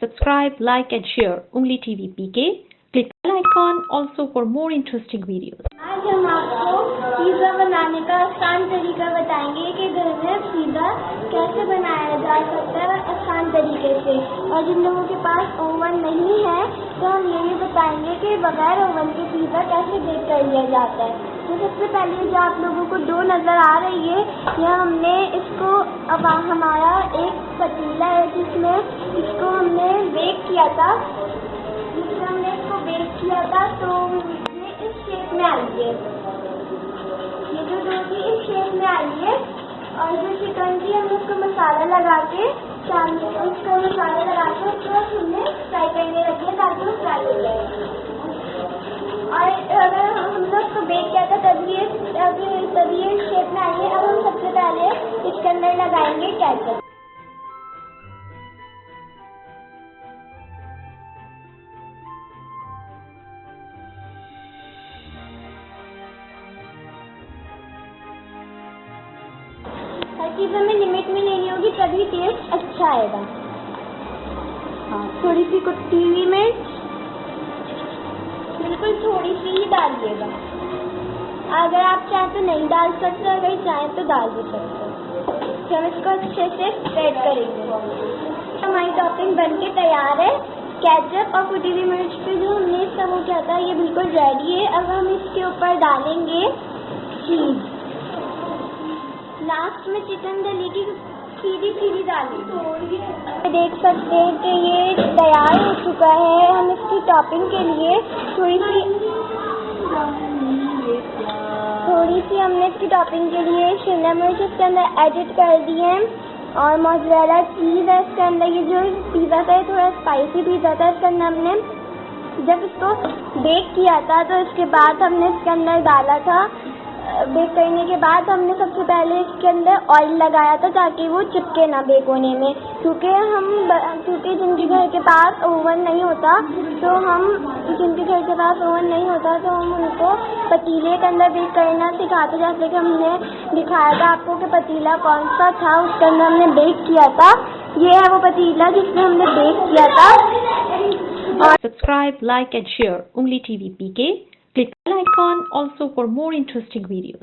Subscribe, like and share Ungli TV PK. Click bell icon also for more interesting videos. आज हम आपको pizza बनाने का आसान तरीका बताएंगे कि घर में पिज़्ज़ा कैसे बनाया जा सकता है आसान तरीके से। और जिन लोगों के पास ओवन नहीं है तो हम ये भी बताएंगे कि बगैर ओवन के पिज़्ज़ा कैसे बेक कर लिया जाता है। तो सबसे पहले जो आप लोगों को डो नज़र आ रही है, यह हमने इसको अब हमारा एक पतीला है जिसमें इसको हमने बेक किया था, तो ये इस शेप में आई है। ये जो डो थी इस शेप में आई है। और जो चिकन थी हमने उसको मसाला लगा के उसको हमने फ्राई करने रखी है ताकि वो फ्राई हो जाए। और अगर हमने उसको बेक किया था तभी ये शेप में आई है। अब हम सबसे पहले इसके अंदर लगाएंगे केचप। हर चीज़ हमें लिमिट में लेनी होगी तभी टेस्ट अच्छा आएगा। हाँ, थोड़ी सी कुटी हुई मिर्च, बिल्कुल थोड़ी सी ही डालिएगा। अगर आप चाहें तो नहीं डाल सकते, अगर चाहें तो डाल भी सकते। तो हम इसको अच्छे से स्प्रेड करेंगे। हमारी टॉपिंग बनके तैयार है। केचप और कुटी हुई मिर्च पे जो हमने इसका वो किया था ये बिल्कुल रेडी है। अब हम इसके ऊपर डालेंगे चीज़। लास्ट में चिकन दली की सीधी डालेंगे। देख सकते हैं कि ये तैयार हो चुका है। हम इसकी टॉपिंग के लिए थोड़ी सी हमने इसकी टॉपिंग के लिए शिमला मिर्च इसके अंदर एडिट कर दी है और मोज़रेला चीज़ है इसके अंदर। ये जो पिज़्ज़ा था थोड़ा स्पाइसी पिज़्ज़ा था। इसके अंदर हमने जब इसको बेक किया था तो इसके बाद हमने इसके अंदर डाला था। बेक करने के बाद हमने सबसे पहले इसके अंदर ऑयल लगाया था ताकि वो चिपके ना बेक होने में। क्योंकि जिनके घर के पास ओवन नहीं होता तो हम उनको पतीले के अंदर बेक करना सिखाते, जैसे कि हमने दिखाया था आपको कि पतीला कौन सा था उसके अंदर हमने बेक किया था। ये है वो पतीला जिसमें हमने बेक किया था। Subscribe, like and share Ungli TV PK. Click bell icon also for more interesting videos.